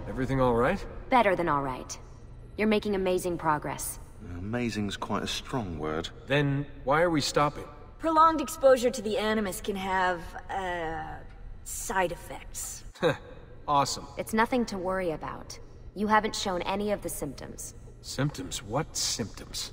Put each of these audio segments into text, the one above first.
Everything all right? Better than all right. You're making amazing progress. Amazing's quite a strong word. Then why are we stopping? Prolonged exposure to the Animus can have, side effects. Awesome. It's nothing to worry about. You haven't shown any of the symptoms. Symptoms? What symptoms?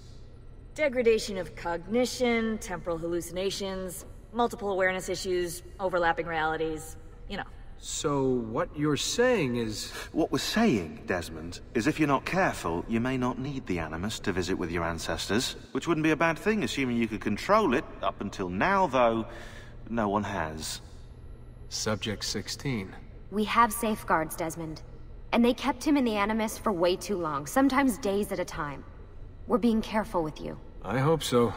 Degradation of cognition, temporal hallucinations, multiple awareness issues, overlapping realities, you know. So what you're saying is... What we're saying, Desmond, is if you're not careful, you may not need the Animus to visit with your ancestors, which wouldn't be a bad thing, assuming you could control it. Up until now, though, no one has. Subject 16. We have safeguards, Desmond. And they kept him in the Animus for way too long, sometimes days at a time. We're being careful with you. I hope so.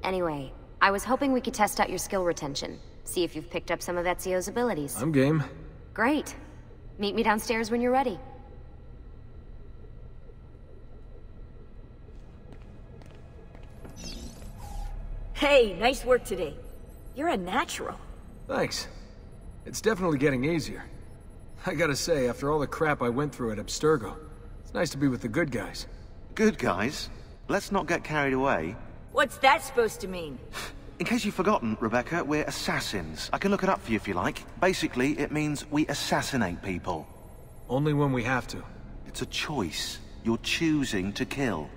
Anyway, I was hoping we could test out your skill retention. See if you've picked up some of Ezio's abilities. I'm game. Great. Meet me downstairs when you're ready. Hey, nice work today. You're a natural. Thanks. It's definitely getting easier. I gotta say, after all the crap I went through at Abstergo, it's nice to be with the good guys. Good guys? Let's not get carried away. What's that supposed to mean? In case you've forgotten, Rebecca, we're assassins. I can look it up for you if you like. Basically, it means we assassinate people. Only when we have to. It's a choice. You're choosing to kill.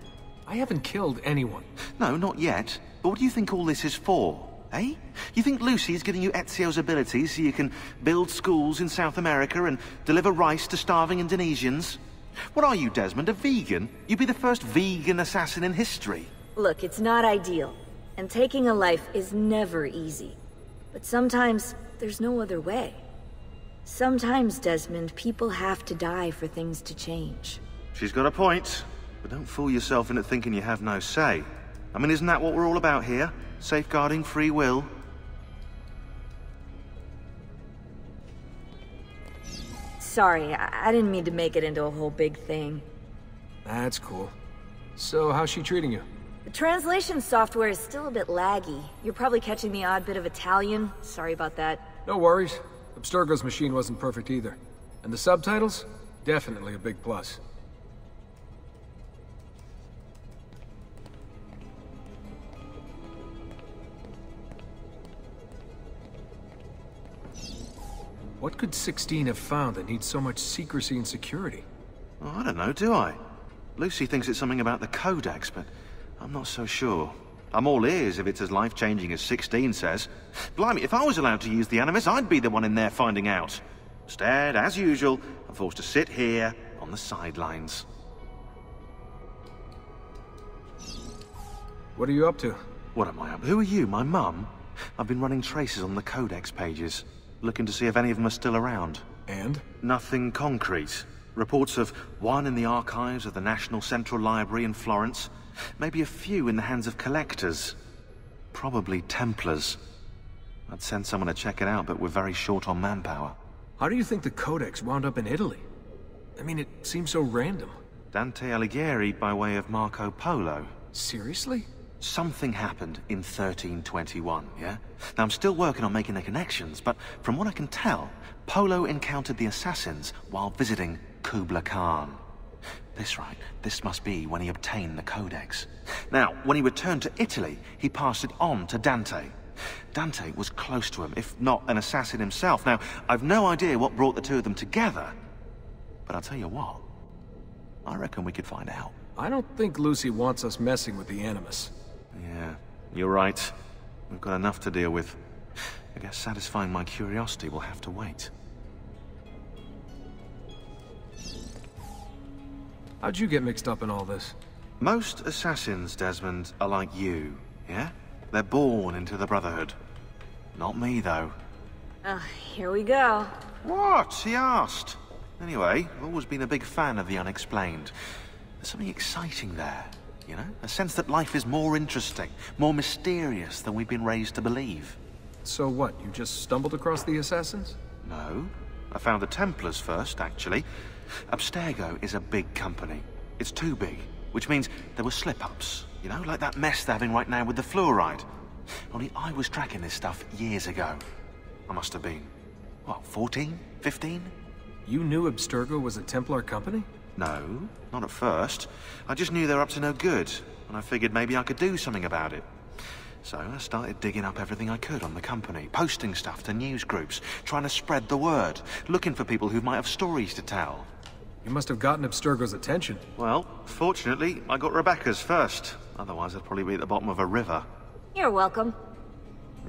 I haven't killed anyone. No, not yet. But what do you think all this is for? Eh? You think Lucy's giving you Ezio's abilities so you can build schools in South America and deliver rice to starving Indonesians? What are you, Desmond, a vegan? You'd be the first vegan assassin in history. Look, it's not ideal. And taking a life is never easy. But sometimes, there's no other way. Sometimes, Desmond, people have to die for things to change. She's got a point. But don't fool yourself into thinking you have no say. I mean, isn't that what we're all about here? Safeguarding free will? Sorry, I didn't mean to make it into a whole big thing. That's cool. So, how's she treating you? The translation software is still a bit laggy. You're probably catching the odd bit of Italian. Sorry about that. No worries. Abstergo's machine wasn't perfect either. And the subtitles? Definitely a big plus. What could 16 have found that needs so much secrecy and security? Oh, I don't know, do I? Lucy thinks it's something about the Codex, but I'm not so sure. I'm all ears if it's as life-changing as 16 says. Blimey, if I was allowed to use the Animus, I'd be the one in there finding out. Instead, as usual, I'm forced to sit here on the sidelines. What are you up to? What am I up? Who are you, my mum? I've been running traces on the Codex pages, looking to see if any of them are still around. And? Nothing concrete. Reports of one in the archives of the National Central Library in Florence. Maybe a few in the hands of collectors. Probably Templars. I'd send someone to check it out, but we're very short on manpower. How do you think the Codex wound up in Italy? I mean, it seems so random. Dante Alighieri by way of Marco Polo. Seriously? Something happened in 1321, yeah? Now, I'm still working on making the connections, but from what I can tell, Polo encountered the assassins while visiting Kubla Khan. This must be when he obtained the Codex. Now, when he returned to Italy, he passed it on to Dante. Dante was close to him, if not an assassin himself. Now, I've no idea what brought the two of them together, but I'll tell you what, I reckon we could find out. I don't think Lucy wants us messing with the Animus. Yeah, you're right. We've got enough to deal with. I guess satisfying my curiosity will have to wait. How'd you get mixed up in all this? Most assassins, Desmond, are like you, yeah? They're born into the Brotherhood. Not me, though. Here we go. What? He asked. Anyway, I've always been a big fan of the unexplained. There's something exciting there, you know? A sense that life is more interesting, more mysterious than we've been raised to believe. So what, you just stumbled across the assassins? No. I found the Templars first, actually. Abstergo is a big company. It's too big, which means there were slip-ups, you know, like that mess they're having right now with the fluoride. Only I was tracking this stuff years ago. I must have been, what, 14? 15? You knew Abstergo was a Templar company? No, not at first. I just knew they were up to no good, and I figured maybe I could do something about it. So I started digging up everything I could on the company, posting stuff to news groups, trying to spread the word, looking for people who might have stories to tell. You must have gotten Abstergo's attention. Well, fortunately, I got Rebecca's first. Otherwise, I'd probably be at the bottom of a river. You're welcome.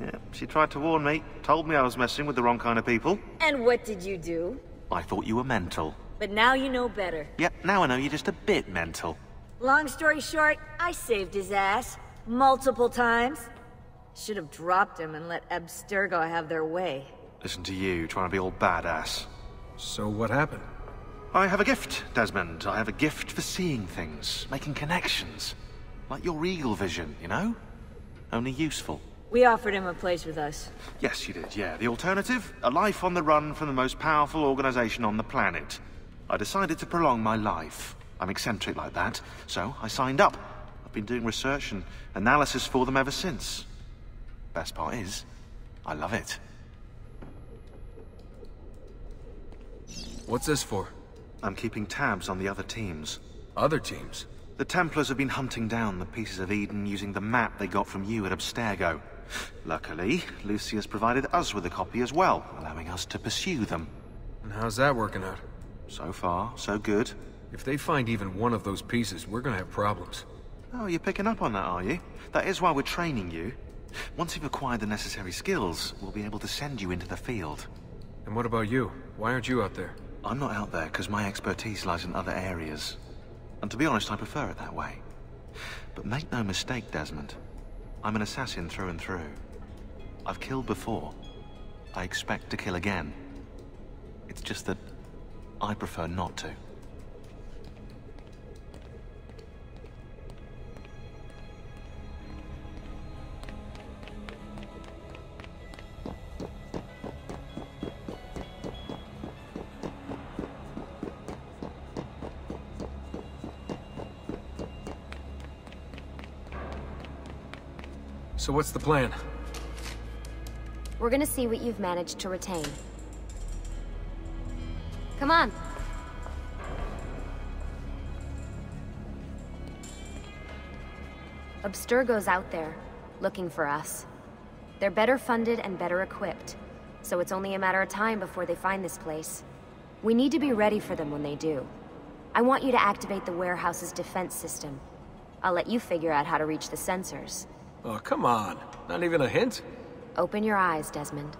Yeah, she tried to warn me, told me I was messing with the wrong kind of people. And what did you do? I thought you were mental. But now you know better. Yep, now I know you're just a bit mental. Long story short, I saved his ass. Multiple times. Should have dropped him and let Abstergo have their way. Listen to you, trying to be all badass. So what happened? I have a gift, Desmond. I have a gift for seeing things, making connections. Like your eagle vision, you know? Only useful. We offered him a place with us. Yes, you did, yeah. The alternative? A life on the run from the most powerful organization on the planet. I decided to prolong my life. I'm eccentric like that, so I signed up. I've been doing research and analysis for them ever since. Best part is, I love it. What's this for? I'm keeping tabs on the other teams. Other teams? The Templars have been hunting down the pieces of Eden using the map they got from you at Abstergo. Luckily, Lucius provided us with a copy as well, allowing us to pursue them. And how's that working out? So far, so good. If they find even one of those pieces, we're gonna have problems. Oh, you're picking up on that, are you? That is why we're training you. Once you've acquired the necessary skills, we'll be able to send you into the field. And what about you? Why aren't you out there? I'm not out there because my expertise lies in other areas. And to be honest, I prefer it that way. But make no mistake, Desmond. I'm an assassin through and through. I've killed before. I expect to kill again. It's just that I prefer not to. So what's the plan? We're gonna see what you've managed to retain. Come on. Abstergo's out there, looking for us. They're better funded and better equipped, so it's only a matter of time before they find this place. We need to be ready for them when they do. I want you to activate the warehouse's defense system. I'll let you figure out how to reach the sensors. Oh, come on. Not even a hint? Open your eyes, Desmond.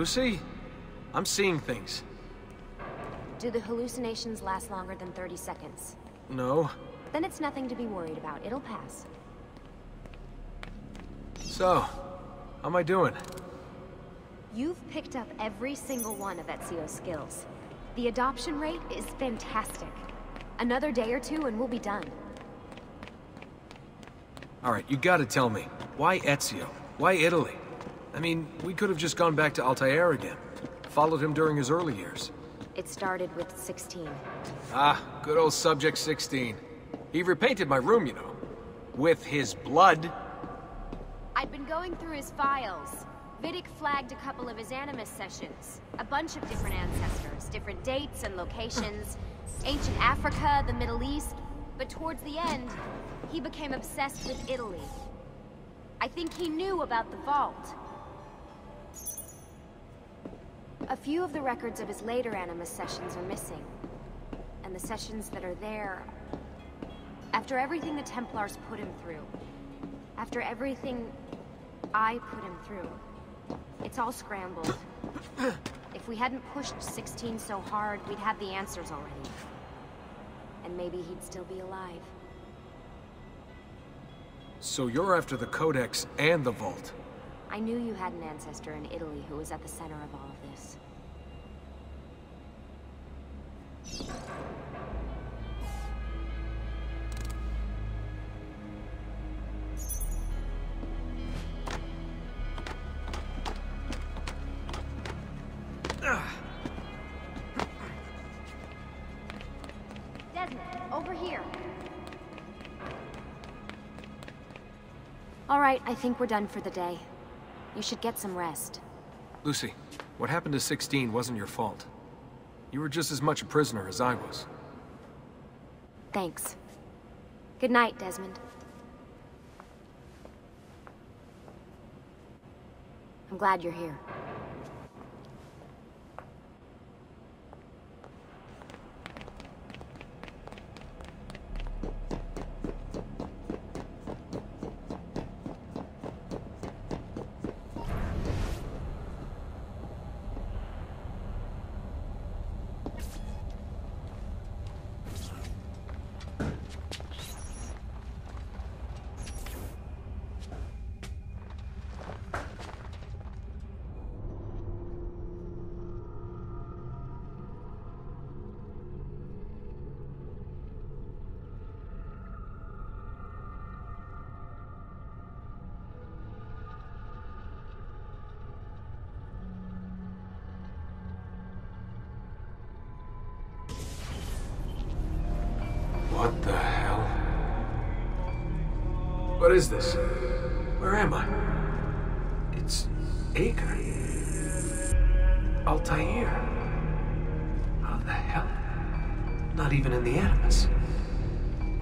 Lucy? I'm seeing things. Do the hallucinations last longer than 30 seconds? No. Then it's nothing to be worried about. It'll pass. So, how am I doing? You've picked up every single one of Ezio's skills. The adoption rate is fantastic. Another day or two and we'll be done. Alright, you gotta tell me. Why Ezio? Why Italy? I mean, we could have just gone back to Altair again. Followed him during his early years. It started with 16. Ah, good old Subject 16. He repainted my room, you know. With his blood. I'd been going through his files. Vidic flagged a couple of his Animus sessions. A bunch of different ancestors, different dates and locations. Ancient Africa, the Middle East. But towards the end, he became obsessed with Italy. I think he knew about the vault. A few of the records of his later Animus sessions are missing. And the sessions that are there... After everything the Templars put him through. After everything I put him through. It's all scrambled. If we hadn't pushed 16 so hard, we'd have the answers already. And maybe he'd still be alive. So you're after the Codex and the Vault? I knew you had an ancestor in Italy who was at the center of all of this. All right, I think we're done for the day. You should get some rest. Lucy, what happened to 16 wasn't your fault. You were just as much a prisoner as I was. Thanks. Good night, Desmond. I'm glad you're here. What the hell? What is this? Where am I? It's Acre. Altair. How the hell? Not even in the Animus.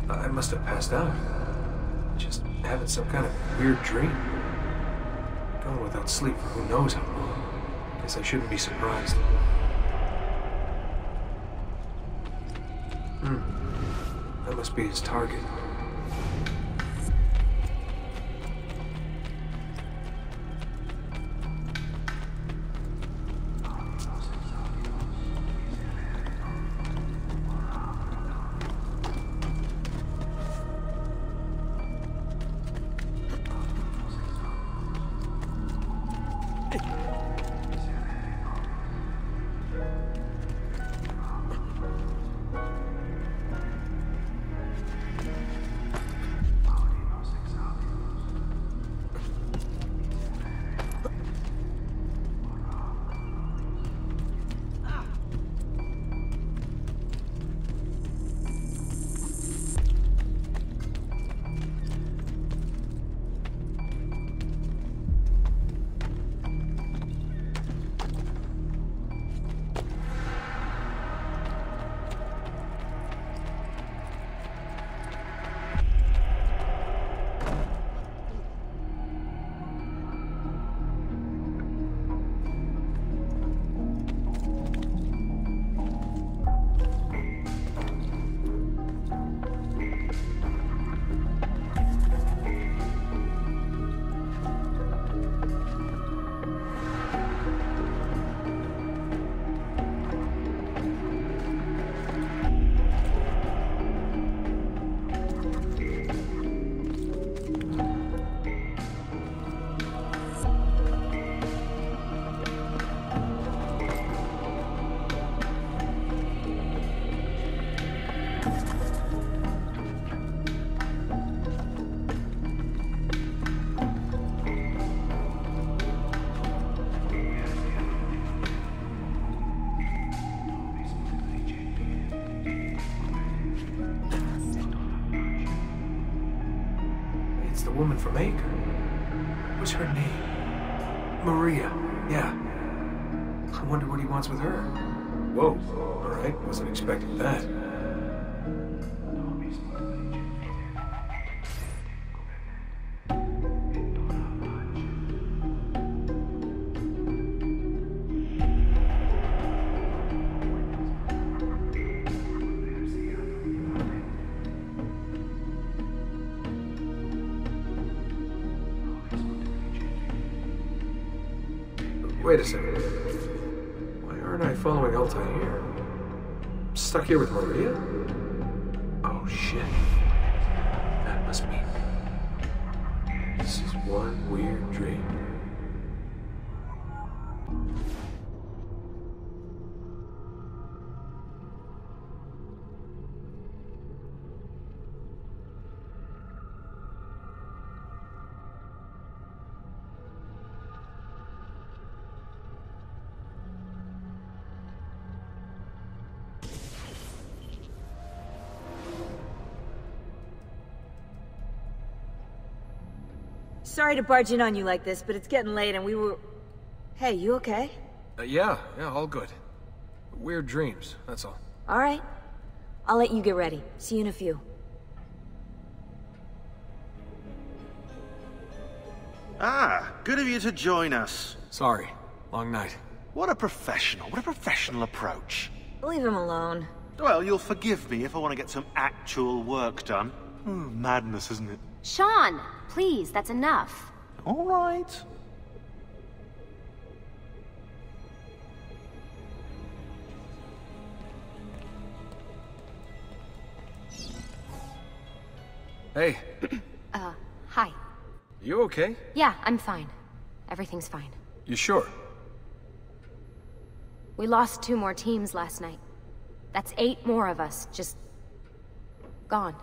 I must have passed out. Just having some kind of weird dream. Going without sleep for who knows how long. Guess I shouldn't be surprised. That must be his target. The woman from Acre. What's her name? Maria. Yeah. I wonder what he wants with her. Whoa. All right. Wasn't expecting that. Wait a second. Why aren't I following Altair? I'm stuck here with Maria? Oh shit. That must mean this is one weird dream. Sorry to barge in on you like this, but it's getting late and we were... Hey, you okay? Yeah, all good. Weird dreams, that's all. Alright. I'll let you get ready. See you in a few. Ah, good of you to join us. Sorry, long night. What a professional approach. Leave him alone. Well, you'll forgive me if I want to get some actual work done. Madness, isn't it? Sean, please, that's enough. All right. Hey. Hi. You okay? Yeah, I'm fine. Everything's fine. You sure? We lost 2 more teams last night. That's 8 more of us, just... gone.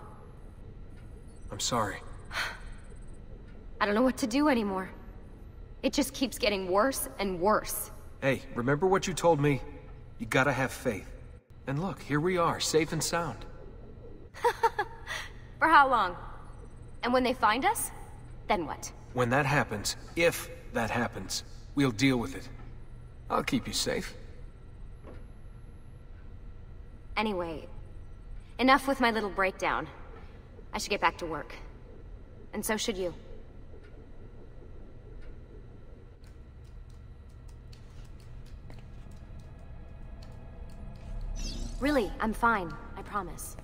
I'm sorry. I don't know what to do anymore. It just keeps getting worse and worse. Hey, remember what you told me? You gotta have faith. And look, here we are, safe and sound. For how long? And when they find us, then what? When that happens, if that happens, we'll deal with it. I'll keep you safe. Anyway, enough with my little breakdown. I should get back to work. And so should you. Really, I'm fine. I promise.